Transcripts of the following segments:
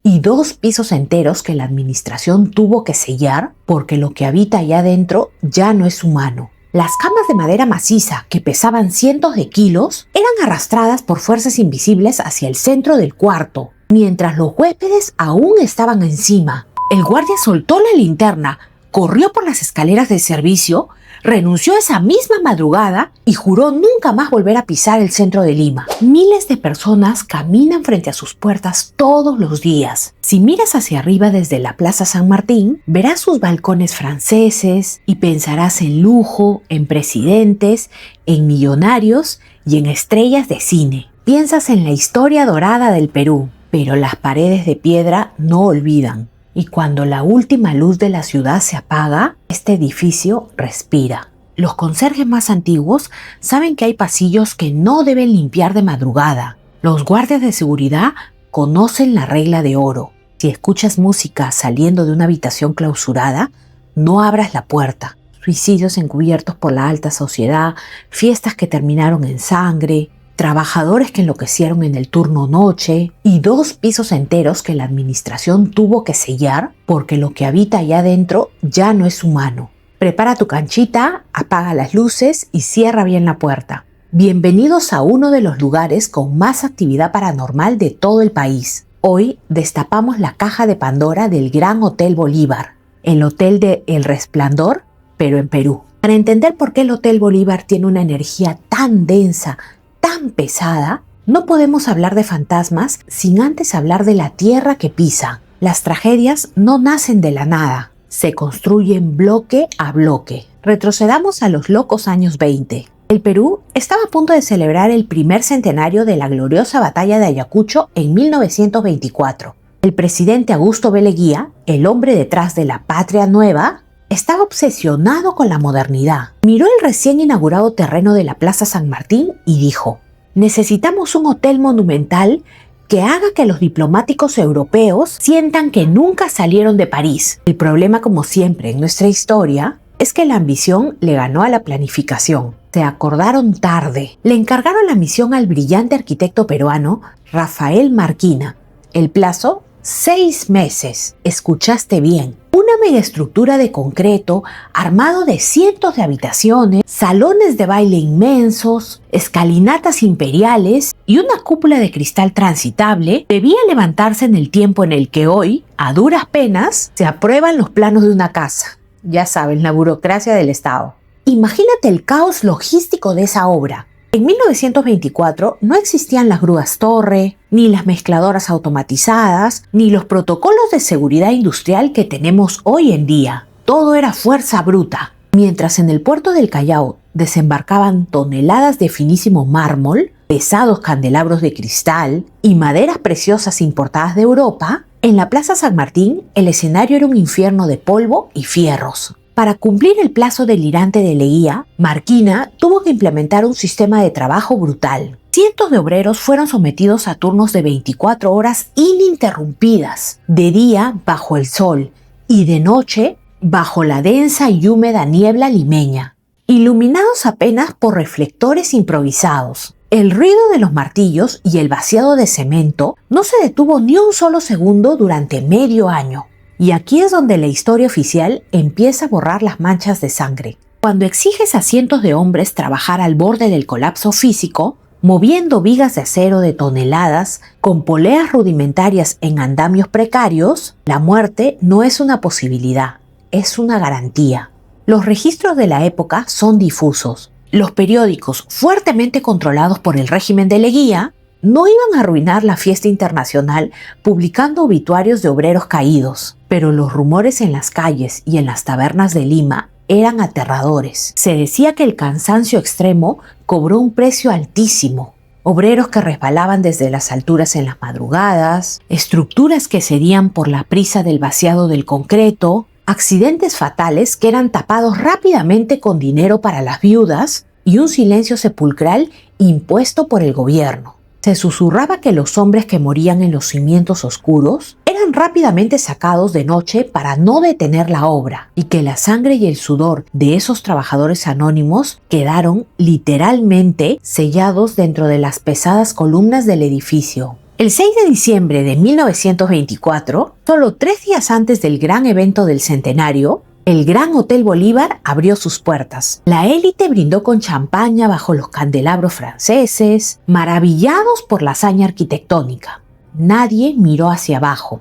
y 2 pisos enteros que la administración tuvo que sellar porque lo que habita allá adentro ya no es humano. Las camas de madera maciza, que pesaban cientos de kilos, eran arrastradas por fuerzas invisibles hacia el centro del cuarto, mientras los huéspedes aún estaban encima. El guardia soltó la linterna, corrió por las escaleras de servicio, renunció esa misma madrugada y juró nunca más volver a pisar el centro de Lima. Miles de personas caminan frente a sus puertas todos los días. Si miras hacia arriba desde la Plaza San Martín, verás sus balcones franceses y pensarás en lujo, en presidentes, en millonarios y en estrellas de cine. Piensas en la historia dorada del Perú, pero las paredes de piedra no olvidan. Y cuando la última luz de la ciudad se apaga, este edificio respira. Los conserjes más antiguos saben que hay pasillos que no deben limpiar de madrugada. Los guardias de seguridad conocen la regla de oro. Si escuchas música saliendo de una habitación clausurada, no abras la puerta. Suicidios encubiertos por la alta sociedad, fiestas que terminaron en sangre, trabajadores que enloquecieron en el turno noche y 2 pisos enteros que la administración tuvo que sellar porque lo que habita allá adentro ya no es humano. Prepara tu canchita, apaga las luces y cierra bien la puerta. Bienvenidos a uno de los lugares con más actividad paranormal de todo el país. Hoy destapamos la caja de Pandora del Gran Hotel Bolívar, el hotel de El Resplandor, pero en Perú. Para entender por qué el Hotel Bolívar tiene una energía tan densa, tan pesada, no podemos hablar de fantasmas sin antes hablar de la tierra que pisa. Las tragedias no nacen de la nada, se construyen bloque a bloque. Retrocedamos a los locos años 20. El Perú estaba a punto de celebrar el primer centenario de la gloriosa batalla de Ayacucho en 1924. El presidente Augusto B. Leguía, el hombre detrás de la Patria Nueva, estaba obsesionado con la modernidad. Miró el recién inaugurado terreno de la Plaza San Martín y dijo: necesitamos un hotel monumental que haga que los diplomáticos europeos sientan que nunca salieron de París. El problema, como siempre en nuestra historia, es que la ambición le ganó a la planificación. Se acordaron tarde. Le encargaron la misión al brillante arquitecto peruano Rafael Marquina. El plazo: 6 meses. Escuchaste bien. Una megaestructura de concreto armado de cientos de habitaciones, salones de baile inmensos, escalinatas imperiales y una cúpula de cristal transitable debía levantarse en el tiempo en el que hoy, a duras penas, se aprueban los planos de una casa. Ya saben, la burocracia del Estado. Imagínate el caos logístico de esa obra. En 1924 no existían las grúas torre, ni las mezcladoras automatizadas, ni los protocolos de seguridad industrial que tenemos hoy en día. Todo era fuerza bruta. Mientras en el puerto del Callao desembarcaban toneladas de finísimo mármol, pesados candelabros de cristal y maderas preciosas importadas de Europa, en la Plaza San Martín el escenario era un infierno de polvo y fierros. Para cumplir el plazo delirante de Leguía, Marquina tuvo que implementar un sistema de trabajo brutal. Cientos de obreros fueron sometidos a turnos de 24 horas ininterrumpidas, de día bajo el sol y de noche bajo la densa y húmeda niebla limeña, iluminados apenas por reflectores improvisados. El ruido de los martillos y el vaciado de cemento no se detuvo ni un solo segundo durante medio año. Y aquí es donde la historia oficial empieza a borrar las manchas de sangre. Cuando exiges a cientos de hombres trabajar al borde del colapso físico, moviendo vigas de acero de toneladas, con poleas rudimentarias en andamios precarios, la muerte no es una posibilidad, es una garantía. Los registros de la época son difusos. Los periódicos, fuertemente controlados por el régimen de Leguía, no iban a arruinar la fiesta internacional publicando obituarios de obreros caídos, pero los rumores en las calles y en las tabernas de Lima eran aterradores. Se decía que el cansancio extremo cobró un precio altísimo. Obreros que resbalaban desde las alturas en las madrugadas, estructuras que cedían por la prisa del vaciado del concreto, accidentes fatales que eran tapados rápidamente con dinero para las viudas y un silencio sepulcral impuesto por el gobierno. Se susurraba que los hombres que morían en los cimientos oscuros eran rápidamente sacados de noche para no detener la obra y que la sangre y el sudor de esos trabajadores anónimos quedaron literalmente sellados dentro de las pesadas columnas del edificio. El 6 de diciembre de 1924, solo 3 días antes del gran evento del centenario, el Gran Hotel Bolívar abrió sus puertas. La élite brindó con champaña bajo los candelabros franceses, maravillados por la hazaña arquitectónica. Nadie miró hacia abajo.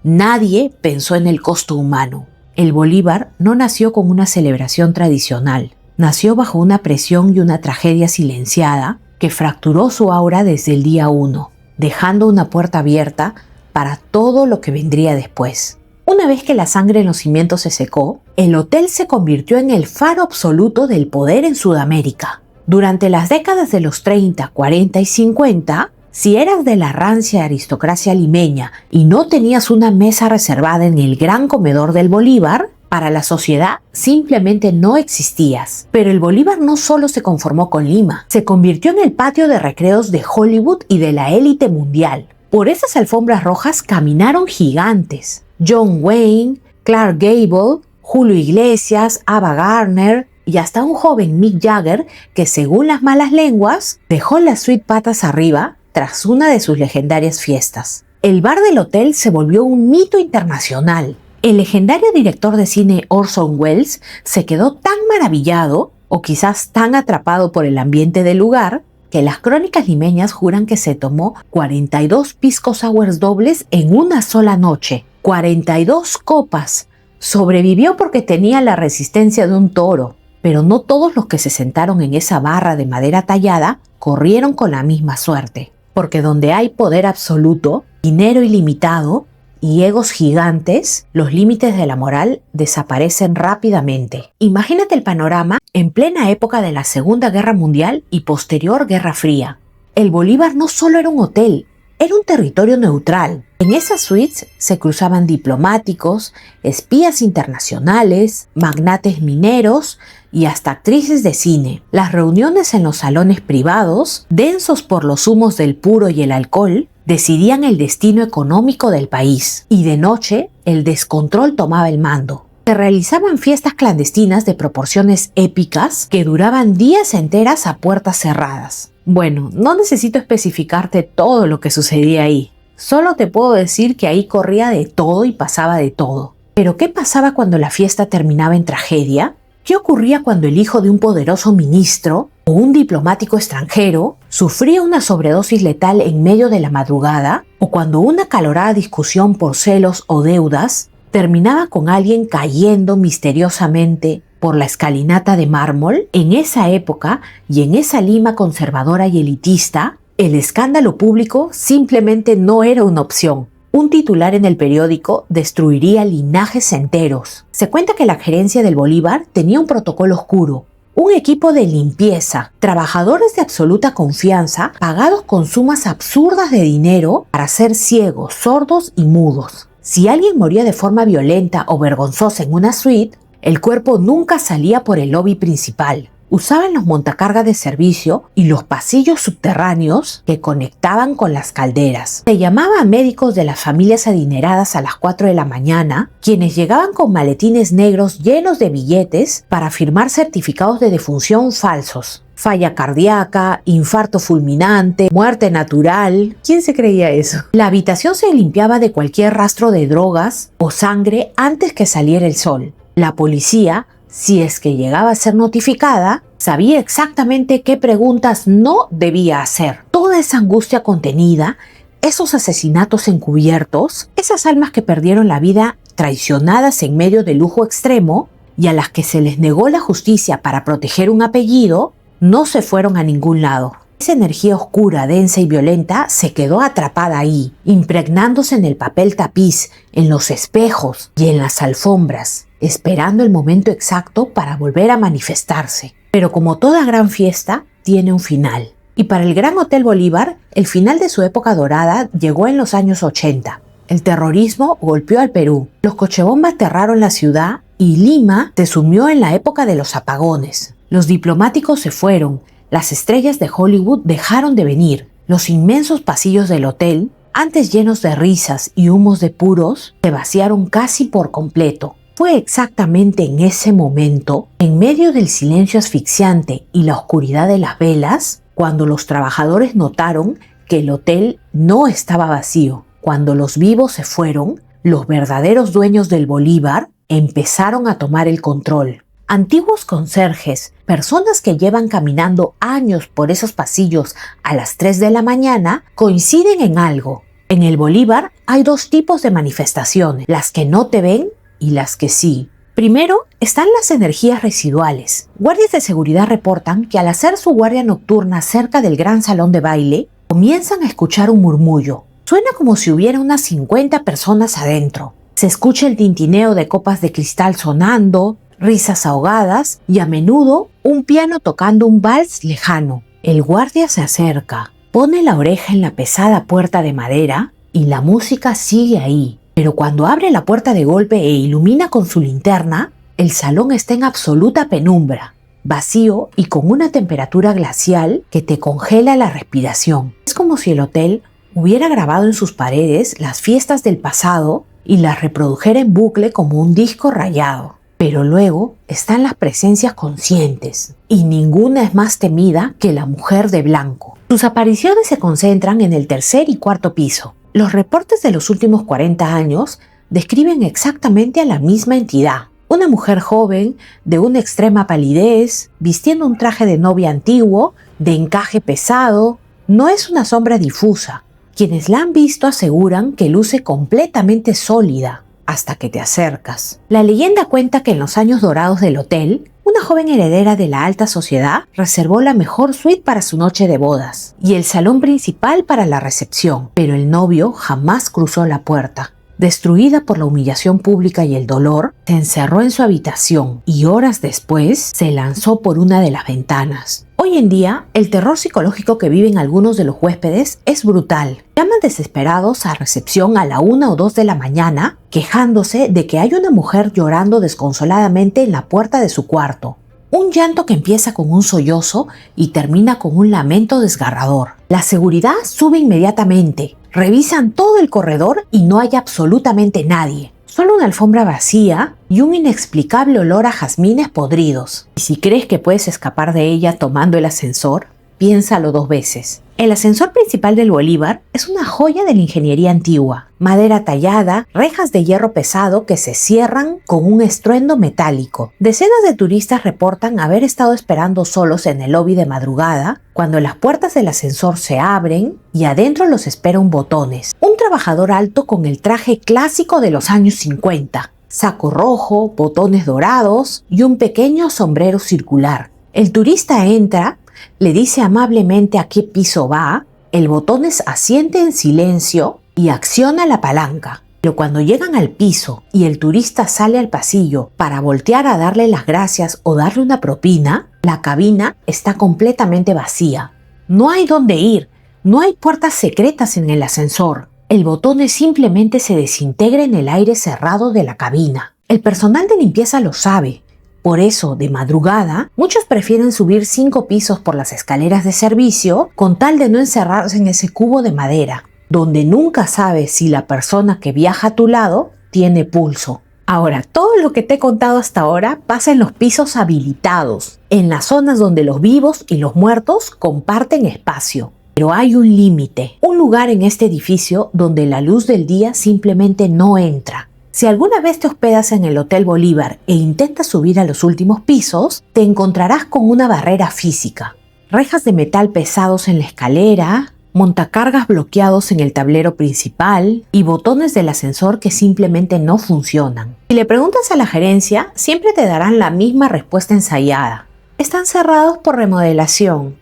Nadie pensó en el costo humano. El Bolívar no nació con una celebración tradicional. Nació bajo una presión y una tragedia silenciada que fracturó su aura desde el día 1, dejando una puerta abierta para todo lo que vendría después. Una vez que la sangre en los cimientos se secó, el hotel se convirtió en el faro absoluto del poder en Sudamérica. Durante las décadas de los 30, 40 y 50, si eras de la rancia aristocracia limeña y no tenías una mesa reservada en el gran comedor del Bolívar, para la sociedad simplemente no existías. Pero el Bolívar no solo se conformó con Lima, se convirtió en el patio de recreos de Hollywood y de la élite mundial. Por esas alfombras rojas caminaron gigantes. John Wayne, Clark Gable, Julio Iglesias, Ava Gardner y hasta un joven Mick Jagger que, según las malas lenguas, dejó la suite patas arriba tras una de sus legendarias fiestas. El bar del hotel se volvió un mito internacional. El legendario director de cine Orson Welles se quedó tan maravillado, o quizás tan atrapado por el ambiente del lugar, que las crónicas limeñas juran que se tomó 42 pisco sours dobles en una sola noche. 42 copas. Sobrevivió porque tenía la resistencia de un toro, pero no todos los que se sentaron en esa barra de madera tallada corrieron con la misma suerte. Porque donde hay poder absoluto, dinero ilimitado y egos gigantes, los límites de la moral desaparecen rápidamente. Imagínate el panorama en plena época de la Segunda Guerra Mundial y posterior Guerra Fría. El Bolívar no solo era un hotel, era un territorio neutral. En esas suites se cruzaban diplomáticos, espías internacionales, magnates mineros y hasta actrices de cine. Las reuniones en los salones privados, densos por los humos del puro y el alcohol, decidían el destino económico del país. Y de noche, el descontrol tomaba el mando. Se realizaban fiestas clandestinas de proporciones épicas que duraban días enteras a puertas cerradas. Bueno, no necesito especificarte todo lo que sucedía ahí. Solo te puedo decir que ahí corría de todo y pasaba de todo. ¿Pero qué pasaba cuando la fiesta terminaba en tragedia? ¿Qué ocurría cuando el hijo de un poderoso ministro o un diplomático extranjero sufría una sobredosis letal en medio de la madrugada? ¿O cuando una acalorada discusión por celos o deudas terminaba con alguien cayendo misteriosamente por la escalinata de mármol? En esa época y en esa Lima conservadora y elitista, el escándalo público simplemente no era una opción. Un titular en el periódico destruiría linajes enteros. Se cuenta que la gerencia del Bolívar tenía un protocolo oscuro, un equipo de limpieza, trabajadores de absoluta confianza pagados con sumas absurdas de dinero para ser ciegos, sordos y mudos. Si alguien moría de forma violenta o vergonzosa en una suite, el cuerpo nunca salía por el lobby principal. Usaban los montacargas de servicio y los pasillos subterráneos que conectaban con las calderas. Se llamaba a médicos de las familias adineradas a las 4 de la mañana, quienes llegaban con maletines negros llenos de billetes para firmar certificados de defunción falsos. Falla cardíaca, infarto fulminante, muerte natural. ¿Quién se creía eso? La habitación se limpiaba de cualquier rastro de drogas o sangre antes que saliera el sol. La policía, si es que llegaba a ser notificada, sabía exactamente qué preguntas no debía hacer. Toda esa angustia contenida, esos asesinatos encubiertos, esas almas que perdieron la vida traicionadas en medio de lujo extremo y a las que se les negó la justicia para proteger un apellido, no se fueron a ningún lado. Esa energía oscura, densa y violenta se quedó atrapada ahí, impregnándose en el papel tapiz, en los espejos y en las alfombras, esperando el momento exacto para volver a manifestarse. Pero como toda gran fiesta, tiene un final. Y para el Gran Hotel Bolívar, el final de su época dorada llegó en los años 80. El terrorismo golpeó al Perú, los cochebombas aterraron la ciudad y Lima se sumió en la época de los apagones. Los diplomáticos se fueron, las estrellas de Hollywood dejaron de venir. Los inmensos pasillos del hotel, antes llenos de risas y humos de puros, se vaciaron casi por completo. Fue exactamente en ese momento, en medio del silencio asfixiante y la oscuridad de las velas, cuando los trabajadores notaron que el hotel no estaba vacío. Cuando los vivos se fueron, los verdaderos dueños del Bolívar empezaron a tomar el control. Antiguos conserjes, personas que llevan caminando años por esos pasillos a las 3 de la mañana, coinciden en algo. En el Bolívar hay dos tipos de manifestaciones, las que no te ven y las que sí. Primero están las energías residuales. Guardias de seguridad reportan que al hacer su guardia nocturna cerca del gran salón de baile, comienzan a escuchar un murmullo. Suena como si hubiera unas 50 personas adentro. Se escucha el tintineo de copas de cristal sonando, risas ahogadas y a menudo un piano tocando un vals lejano. El guardia se acerca, pone la oreja en la pesada puerta de madera y la música sigue ahí. Pero cuando abre la puerta de golpe e ilumina con su linterna, el salón está en absoluta penumbra, vacío y con una temperatura glacial que te congela la respiración. Es como si el hotel hubiera grabado en sus paredes las fiestas del pasado y las reprodujera en bucle como un disco rayado. Pero luego están las presencias conscientes, y ninguna es más temida que la mujer de blanco. Sus apariciones se concentran en el tercer y cuarto piso. Los reportes de los últimos 40 años describen exactamente a la misma entidad. Una mujer joven, de una extrema palidez, vistiendo un traje de novia antiguo, de encaje pesado. No es una sombra difusa. Quienes la han visto aseguran que luce completamente sólida, hasta que te acercas. La leyenda cuenta que en los años dorados del hotel, una joven heredera de la alta sociedad reservó la mejor suite para su noche de bodas y el salón principal para la recepción, pero el novio jamás cruzó la puerta. Destruida por la humillación pública y el dolor, se encerró en su habitación y horas después se lanzó por una de las ventanas. Hoy en día, el terror psicológico que viven algunos de los huéspedes es brutal. Llaman desesperados a recepción a la 1 o 2 de la mañana, quejándose de que hay una mujer llorando desconsoladamente en la puerta de su cuarto. Un llanto que empieza con un sollozo y termina con un lamento desgarrador. La seguridad sube inmediatamente. Revisan todo el corredor y no hay absolutamente nadie. Solo una alfombra vacía y un inexplicable olor a jazmines podridos. Y si crees que puedes escapar de ella tomando el ascensor, piénsalo 2 veces. El ascensor principal del Bolívar es una joya de la ingeniería antigua. Madera tallada, rejas de hierro pesado que se cierran con un estruendo metálico. Decenas de turistas reportan haber estado esperando solos en el lobby de madrugada cuando las puertas del ascensor se abren y adentro los espera un botones. Un trabajador alto con el traje clásico de los años 50. Saco rojo, botones dorados y un pequeño sombrero circular. El turista entra, le dice amablemente a qué piso va, el botones asiente en silencio y acciona la palanca. Pero cuando llegan al piso y el turista sale al pasillo para voltear a darle las gracias o darle una propina, la cabina está completamente vacía. No hay dónde ir, no hay puertas secretas en el ascensor. El botones simplemente se desintegra en el aire cerrado de la cabina. El personal de limpieza lo sabe. Por eso, de madrugada, muchos prefieren subir 5 pisos por las escaleras de servicio con tal de no encerrarse en ese cubo de madera, donde nunca sabes si la persona que viaja a tu lado tiene pulso. Ahora, todo lo que te he contado hasta ahora pasa en los pisos habilitados, en las zonas donde los vivos y los muertos comparten espacio. Pero hay un límite, un lugar en este edificio donde la luz del día simplemente no entra. Si alguna vez te hospedas en el Hotel Bolívar e intentas subir a los últimos pisos, te encontrarás con una barrera física. Rejas de metal pesados en la escalera, montacargas bloqueados en el tablero principal y botones del ascensor que simplemente no funcionan. Si le preguntas a la gerencia, siempre te darán la misma respuesta ensayada. Están cerrados por remodelación.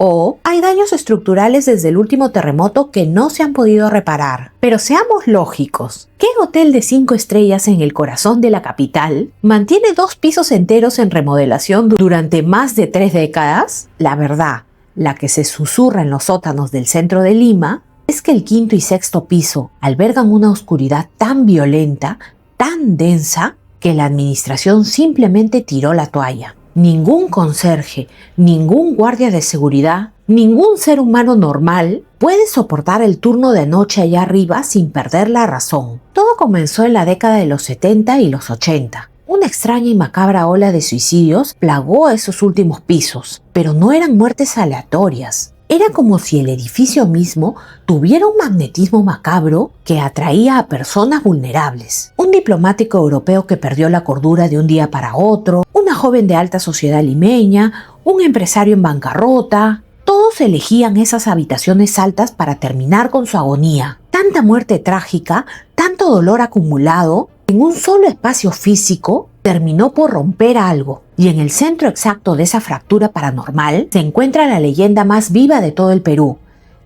O hay daños estructurales desde el último terremoto que no se han podido reparar. Pero seamos lógicos. ¿Qué hotel de 5 estrellas en el corazón de la capital mantiene 2 pisos enteros en remodelación durante más de 3 décadas? La verdad, la que se susurra en los sótanos del centro de Lima es que el 5º y 6º piso albergan una oscuridad tan violenta, tan densa, que la administración simplemente tiró la toalla. Ningún conserje, ningún guardia de seguridad, ningún ser humano normal puede soportar el turno de noche allá arriba sin perder la razón. Todo comenzó en la década de los 70 y los 80. Una extraña y macabra ola de suicidios plagó a esos últimos pisos, pero no eran muertes aleatorias. Era como si el edificio mismo tuviera un magnetismo macabro que atraía a personas vulnerables. Un diplomático europeo que perdió la cordura de un día para otro, una joven de alta sociedad limeña, un empresario en bancarrota. Todos elegían esas habitaciones altas para terminar con su agonía. Tanta muerte trágica, tanto dolor acumulado, en un solo espacio físico, terminó por romper algo. Y en el centro exacto de esa fractura paranormal se encuentra la leyenda más viva de todo el Perú,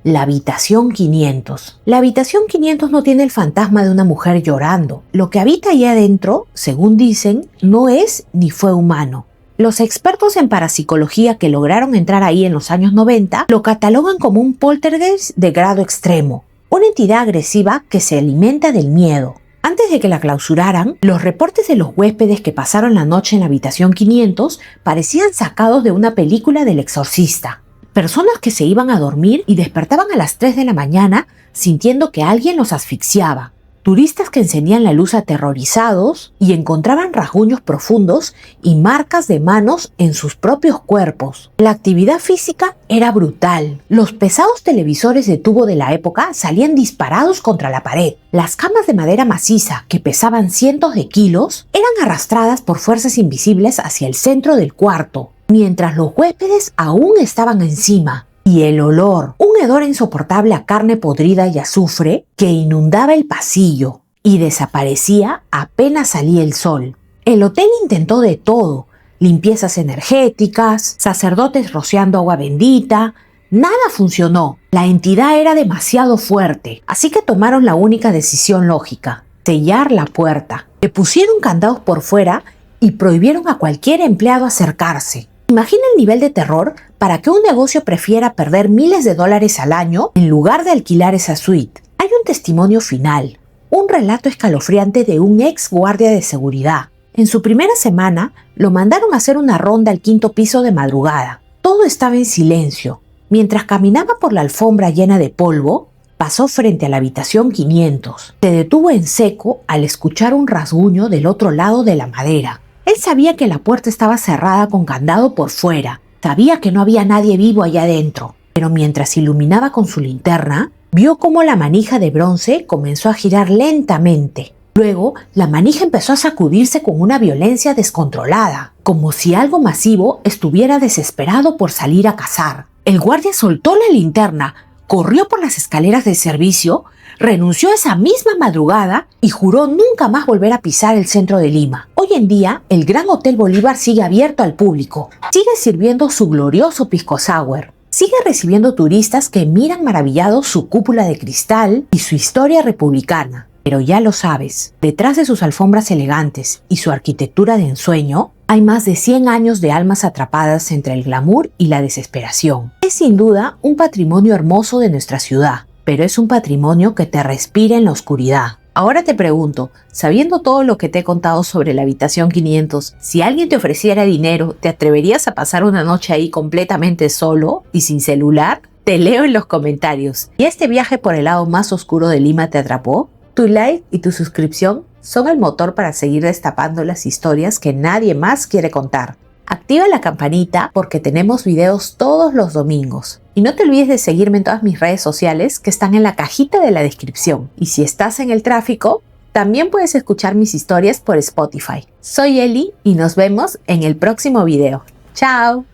la habitación 500. La habitación 500 no tiene el fantasma de una mujer llorando. Lo que habita ahí adentro, según dicen, no es ni fue humano. Los expertos en parapsicología que lograron entrar ahí en los años 90 lo catalogan como un poltergeist de grado extremo, una entidad agresiva que se alimenta del miedo. Antes de que la clausuraran, los reportes de los huéspedes que pasaron la noche en la habitación 500 parecían sacados de una película del exorcista. Personas que se iban a dormir y despertaban a las 3 de la mañana sintiendo que alguien los asfixiaba. Turistas que encendían la luz aterrorizados y encontraban rasguños profundos y marcas de manos en sus propios cuerpos. La actividad física era brutal. Los pesados televisores de tubo de la época salían disparados contra la pared. Las camas de madera maciza, que pesaban cientos de kilos, eran arrastradas por fuerzas invisibles hacia el centro del cuarto, mientras los huéspedes aún estaban encima. Y el olor, un hedor insoportable a carne podrida y azufre que inundaba el pasillo y desaparecía apenas salía el sol. El hotel intentó de todo, limpiezas energéticas, sacerdotes rociando agua bendita. Nada funcionó, la entidad era demasiado fuerte, así que tomaron la única decisión lógica, sellar la puerta. Le pusieron candados por fuera y prohibieron a cualquier empleado acercarse. Imagina el nivel de terror para que un negocio prefiera perder miles de dólares al año en lugar de alquilar esa suite. Hay un testimonio final, un relato escalofriante de un ex guardia de seguridad. En su primera semana, lo mandaron a hacer una ronda al 5º piso de madrugada. Todo estaba en silencio. Mientras caminaba por la alfombra llena de polvo, pasó frente a la habitación 500. Se detuvo en seco al escuchar un rasguño del otro lado de la madera. Él sabía que la puerta estaba cerrada con candado por fuera. Sabía que no había nadie vivo allá adentro. Pero mientras iluminaba con su linterna, vio cómo la manija de bronce comenzó a girar lentamente. Luego, la manija empezó a sacudirse con una violencia descontrolada, como si algo masivo estuviera desesperado por salir a cazar. El guardia soltó la linterna, corrió por las escaleras de servicio, renunció esa misma madrugada y juró nunca más volver a pisar el centro de Lima. Hoy en día, el Gran Hotel Bolívar sigue abierto al público. Sigue sirviendo su glorioso pisco sour. Sigue recibiendo turistas que miran maravillados su cúpula de cristal y su historia republicana. Pero ya lo sabes, detrás de sus alfombras elegantes y su arquitectura de ensueño, hay más de 100 años de almas atrapadas entre el glamour y la desesperación. Es sin duda un patrimonio hermoso de nuestra ciudad, pero es un patrimonio que te respira en la oscuridad. Ahora te pregunto, sabiendo todo lo que te he contado sobre la habitación 500, si alguien te ofreciera dinero, ¿te atreverías a pasar una noche ahí completamente solo y sin celular? Te leo en los comentarios. ¿Y este viaje por el lado más oscuro de Lima te atrapó? Tu like y tu suscripción son el motor para seguir destapando las historias que nadie más quiere contar. Activa la campanita porque tenemos videos todos los domingos. Y no te olvides de seguirme en todas mis redes sociales que están en la cajita de la descripción. Y si estás en el tráfico, también puedes escuchar mis historias por Spotify. Soy Eli y nos vemos en el próximo video. ¡Chao!